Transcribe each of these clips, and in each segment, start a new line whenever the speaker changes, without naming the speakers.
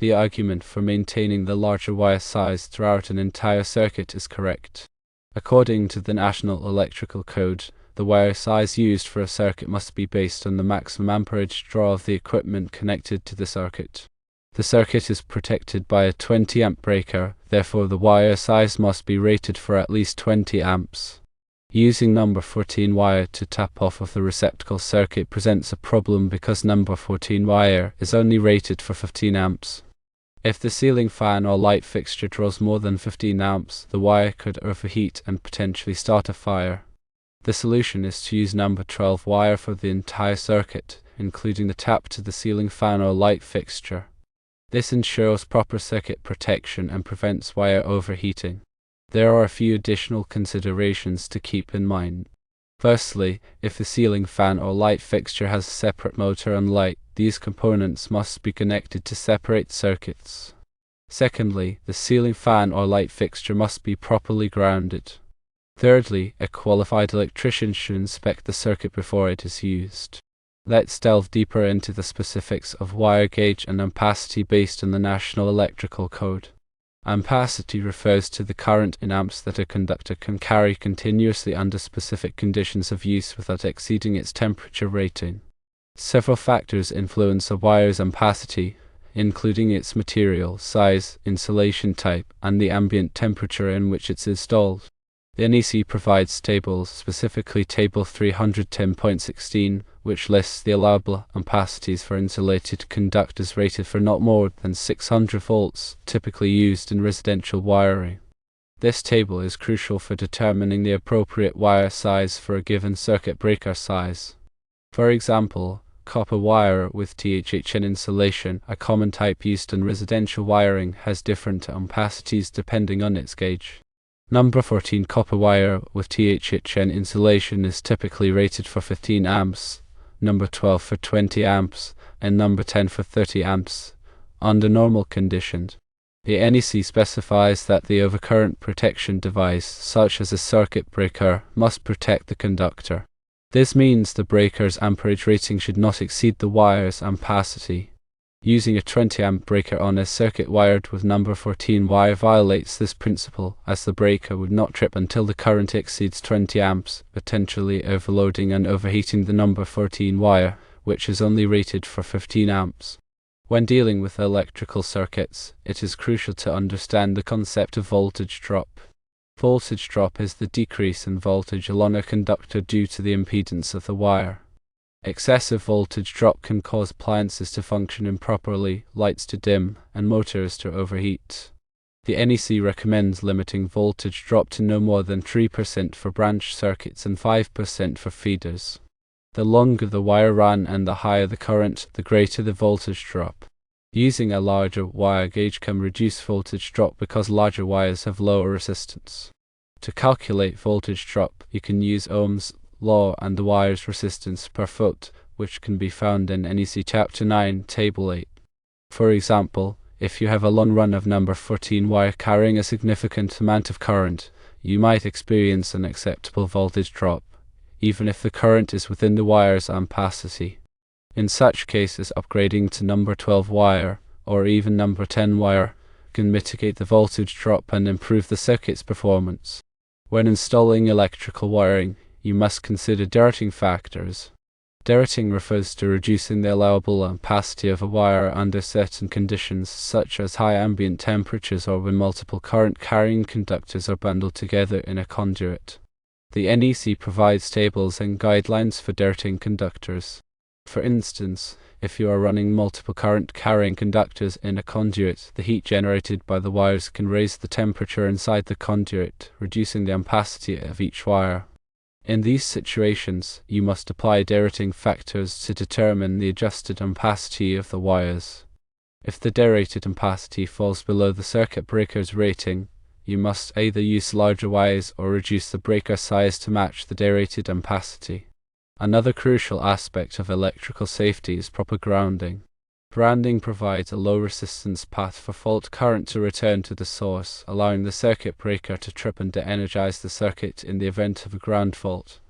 the argument for maintaining the larger wire size throughout an entire circuit is correct. According to the National Electrical Code, the wire size used for a circuit must be based on the maximum amperage draw of the equipment connected to the circuit. The circuit is protected by a 20 amp breaker, therefore the wire size must be rated for at least 20 amps. Using number 14 wire to tap off of the receptacle circuit presents a problem because number 14 wire is only rated for 15 amps. If the ceiling fan or light fixture draws more than 15 amps, the wire could overheat and potentially start a fire. The solution is to use number 12 wire for the entire circuit, including the tap to the ceiling fan or light fixture. This ensures proper circuit protection and prevents wire overheating. There are a few additional considerations to keep in mind. Firstly, if the ceiling fan or light fixture has a separate motor and light, these components must be connected to separate circuits. Secondly, the ceiling fan or light fixture must be properly grounded. Thirdly, a qualified electrician should inspect the circuit before it is used. Let's delve deeper into the specifics of wire gauge and ampacity based on the National Electrical Code. Ampacity refers to the current in amps that a conductor can carry continuously under specific conditions of use without exceeding its temperature rating. Several factors influence a wire's ampacity, including its material, size, insulation type, and the ambient temperature in which it's installed. The NEC provides tables, specifically Table 310.16, which lists the allowable ampacities for insulated conductors rated for not more than 600 volts, typically used in residential wiring. This table is crucial for determining the appropriate wire size for a given circuit breaker size. For example, copper wire with THHN insulation, a common type used in residential wiring, has different ampacities depending on its gauge. Number 14 copper wire with THHN insulation is typically rated for 15 amps, number 12 for 20 amps, and number 10 for 30 amps, under normal conditions. The NEC specifies that the overcurrent protection device, such as a circuit breaker, must protect the conductor. This means the breaker's amperage rating should not exceed the wire's ampacity. Using a 20 amp breaker on a circuit wired with number 14 wire violates this principle, as the breaker would not trip until the current exceeds 20 amps, potentially overloading and overheating the number 14 wire, which is only rated for 15 amps. When dealing with electrical circuits, it is crucial to understand the concept of voltage drop. Voltage drop is the decrease in voltage along a conductor due to the impedance of the wire. Excessive voltage drop can cause appliances to function improperly, lights to dim, and motors to overheat. The NEC recommends limiting voltage drop to no more than 3% for branch circuits and 5% for feeders. The longer the wire run and the higher the current, the greater the voltage drop. Using a larger wire gauge can reduce voltage drop because larger wires have lower resistance. To calculate voltage drop, you can use Ohm's law and the wire's resistance per foot, which can be found in NEC Chapter 9, Table 8. For example, if you have a long run of number 14 wire carrying a significant amount of current, you might experience an acceptable voltage drop, even if the current is within the wire's ampacity. In such cases, upgrading to number 12 wire, or even number 10 wire, can mitigate the voltage drop and improve the circuit's performance. When installing electrical wiring, you must consider dirting factors. Dirting refers to reducing the allowable ampacity of a wire under certain conditions, such as high ambient temperatures or when multiple current-carrying conductors are bundled together in a conduit. The NEC provides tables and guidelines for dirting conductors. For instance, if you are running multiple current-carrying conductors in a conduit, the heat generated by the wires can raise the temperature inside the conduit, reducing the ampacity of each wire. In these situations, you must apply derating factors to determine the adjusted ampacity of the wires. If the derated ampacity falls below the circuit breaker's rating, you must either use larger wires or reduce the breaker size to match the derated ampacity. Another crucial aspect of electrical safety is proper grounding. Grounding provides a low resistance path for fault current to return to the source, allowing the circuit breaker to trip and de-energize the circuit in the event of a ground fault.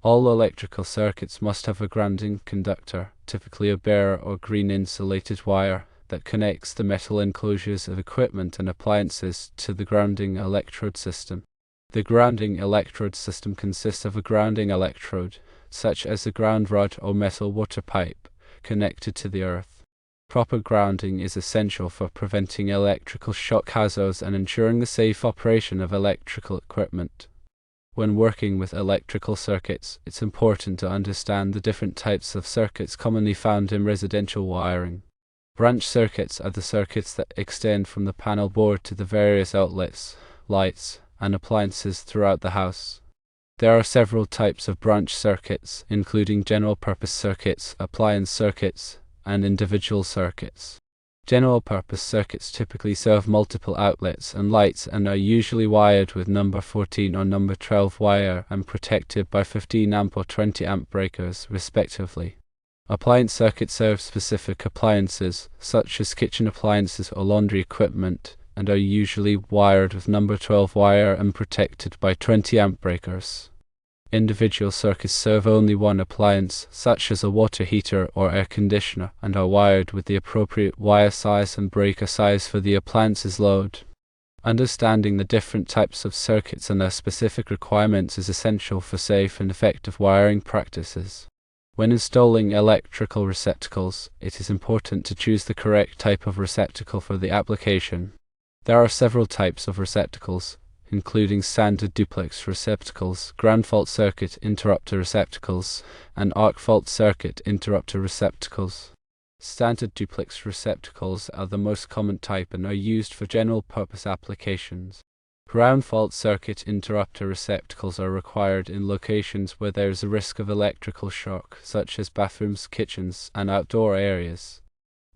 All electrical circuits must have a grounding conductor, typically a bare or green insulated wire, that connects the metal enclosures of equipment and appliances to the grounding electrode system. The grounding electrode system consists of a grounding electrode, such as a ground rod or metal water pipe, connected to the earth. Proper grounding is essential for preventing electrical shock hazards and ensuring the safe operation of electrical equipment. When working with electrical circuits, it's important to understand the different types of circuits commonly found in residential wiring. Branch circuits are the circuits that extend from the panel board to the various outlets, lights, and appliances throughout the house. There are several types of branch circuits, including general-purpose circuits, appliance circuits, and individual circuits. General-purpose circuits typically serve multiple outlets and lights and are usually wired with number 14 or number 12 wire and protected by 15 amp or 20 amp breakers, respectively. Appliance circuits serve specific appliances, such as kitchen appliances or laundry equipment, and are usually wired with number 12 wire and protected by 20 amp breakers. Individual circuits serve only one appliance, such as a water heater or air conditioner, and are wired with the appropriate wire size and breaker size for the appliance's load. Understanding the different types of circuits and their specific requirements is essential for safe and effective wiring practices. When installing electrical receptacles, it is important to choose the correct type of receptacle for the application. There are several types of receptacles, including standard duplex receptacles, ground fault circuit interrupter receptacles, and arc fault circuit interrupter receptacles. Standard duplex receptacles are the most common type and are used for general-purpose applications. Ground fault circuit interrupter receptacles are required in locations where there is a risk of electrical shock, such as bathrooms, kitchens, and outdoor areas.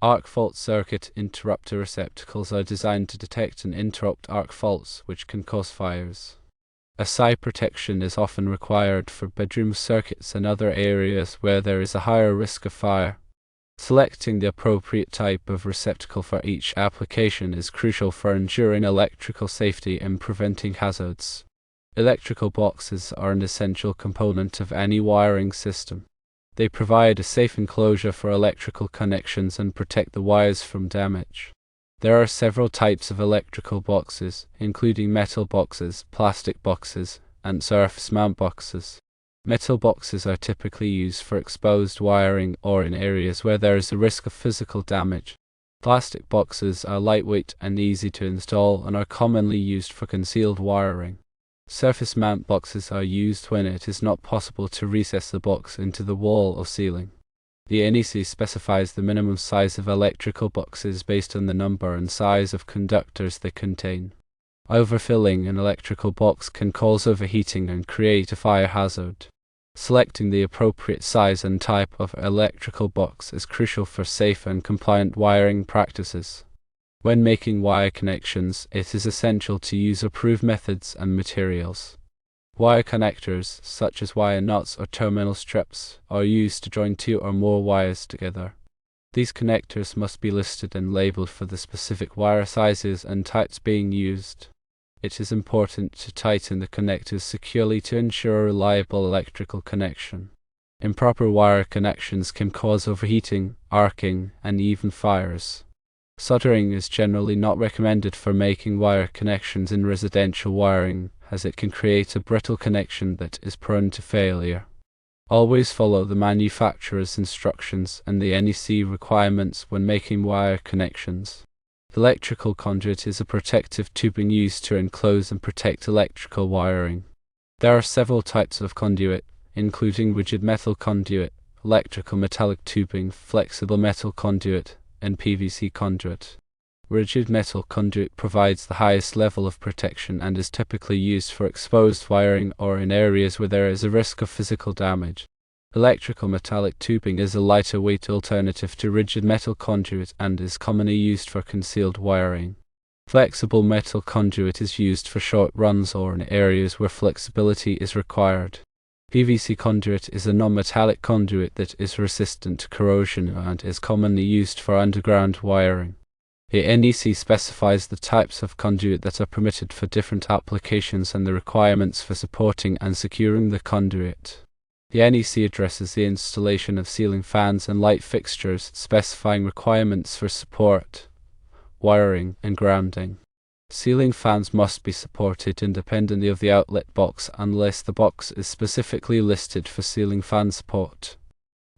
Arc fault circuit interrupter receptacles are designed to detect and interrupt arc faults, which can cause fires. A side protection is often required for bedroom circuits and other areas where there is a higher risk of fire. Selecting the appropriate type of receptacle for each application is crucial for ensuring electrical safety and preventing hazards. Electrical boxes are an essential component of any wiring system. They provide a safe enclosure for electrical connections and protect the wires from damage. There are several types of electrical boxes, including metal boxes, plastic boxes, and surface mount boxes. Metal boxes are typically used for exposed wiring or in areas where there is a risk of physical damage. Plastic boxes are lightweight and easy to install and are commonly used for concealed wiring. Surface mount boxes are used when it is not possible to recess the box into the wall or ceiling. The NEC specifies the minimum size of electrical boxes based on the number and size of conductors they contain. Overfilling an electrical box can cause overheating and create a fire hazard. Selecting the appropriate size and type of electrical box is crucial for safe and compliant wiring practices. When making wire connections, it is essential to use approved methods and materials. Wire connectors, such as wire nuts or terminal strips, are used to join two or more wires together. These connectors must be listed and labeled for the specific wire sizes and types being used. It is important to tighten the connectors securely to ensure a reliable electrical connection. Improper wire connections can cause overheating, arcing, and even fires. Soldering is generally not recommended for making wire connections in residential wiring, as it can create a brittle connection that is prone to failure. Always follow the manufacturer's instructions and the NEC requirements when making wire connections. Electrical conduit is a protective tubing used to enclose and protect electrical wiring. There are several types of conduit, including rigid metal conduit, electrical metallic tubing, flexible metal conduit, and PVC conduit. Rigid metal conduit provides the highest level of protection and is typically used for exposed wiring or in areas where there is a risk of physical damage. Electrical metallic tubing is a lighter weight alternative to rigid metal conduit and is commonly used for concealed wiring. Flexible metal conduit is used for short runs or in areas where flexibility is required. PVC conduit is a non-metallic conduit that is resistant to corrosion and is commonly used for underground wiring. The NEC specifies the types of conduit that are permitted for different applications and the requirements for supporting and securing the conduit. The NEC addresses the installation of ceiling fans and light fixtures, specifying requirements for support, wiring, and grounding. Ceiling fans must be supported independently of the outlet box unless the box is specifically listed for ceiling fan support.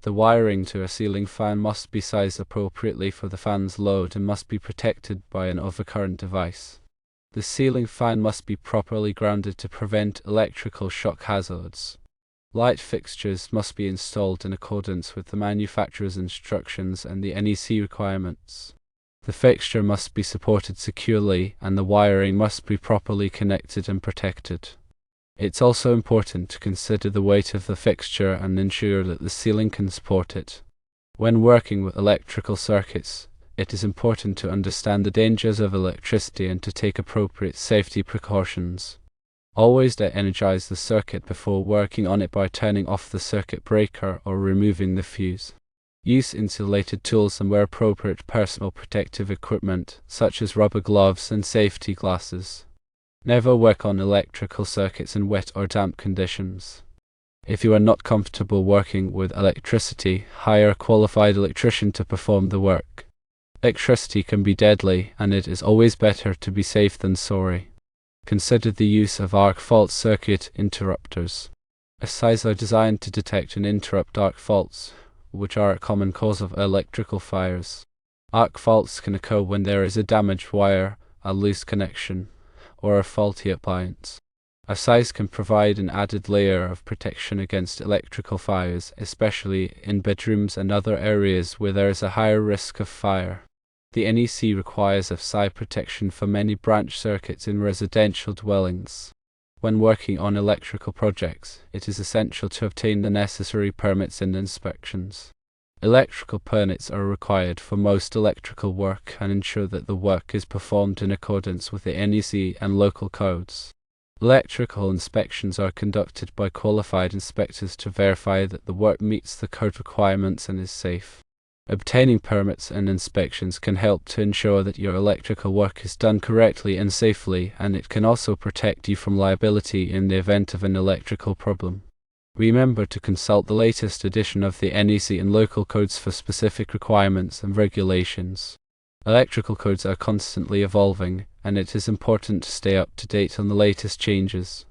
The wiring to a ceiling fan must be sized appropriately for the fan's load and must be protected by an overcurrent device. The ceiling fan must be properly grounded to prevent electrical shock hazards. Light fixtures must be installed in accordance with the manufacturer's instructions and the NEC requirements. The fixture must be supported securely and the wiring must be properly connected and protected. It's also important to consider the weight of the fixture and ensure that the ceiling can support it. When working with electrical circuits, it is important to understand the dangers of electricity and to take appropriate safety precautions. Always de-energize the circuit before working on it by turning off the circuit breaker or removing the fuse. Use insulated tools and wear appropriate personal protective equipment, such as rubber gloves and safety glasses. Never work on electrical circuits in wet or damp conditions. If you are not comfortable working with electricity, hire a qualified electrician to perform the work. Electricity can be deadly, and it is always better to be safe than sorry. Consider the use of arc fault circuit interrupters. ASICs are designed to detect and interrupt arc faults, which are a common cause of electrical fires. Arc faults can occur when there is a damaged wire, a loose connection, or a faulty appliance. ASICs can provide an added layer of protection against electrical fires, especially in bedrooms and other areas where there is a higher risk of fire. The NEC requires ASI protection for many branch circuits in residential dwellings. When working on electrical projects, it is essential to obtain the necessary permits and inspections. Electrical permits are required for most electrical work and ensure that the work is performed in accordance with the NEC and local codes. Electrical inspections are conducted by qualified inspectors to verify that the work meets the code requirements and is safe. Obtaining permits and inspections can help to ensure that your electrical work is done correctly and safely, and it can also protect you from liability in the event of an electrical problem. Remember to consult the latest edition of the NEC and local codes for specific requirements and regulations. Electrical codes are constantly evolving, and it is important to stay up to date on the latest changes.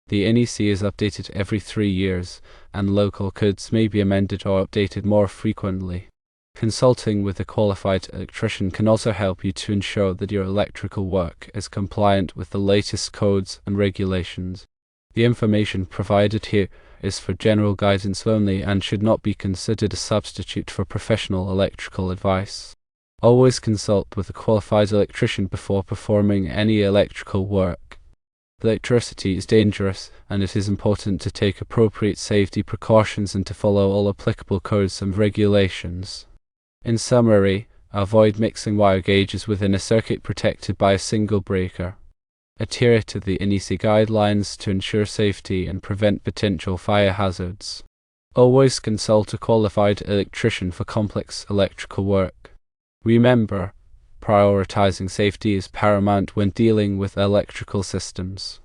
The NEC is updated every 3 years, and local codes may be amended or updated more frequently. Consulting with a qualified electrician can also help you to ensure that your electrical work is compliant with the latest codes and regulations. The information provided here is for general guidance only and should not be considered a substitute for professional electrical advice. Always consult with a qualified electrician before performing any electrical work. Electricity is dangerous, and it is important to take appropriate safety precautions and to follow all applicable codes and regulations. In summary, avoid mixing wire gauges within a circuit protected by a single breaker. Adhere to the NEC guidelines to ensure safety and prevent potential fire hazards. Always consult a qualified electrician for complex electrical work. Remember, prioritizing safety is paramount when dealing with electrical systems.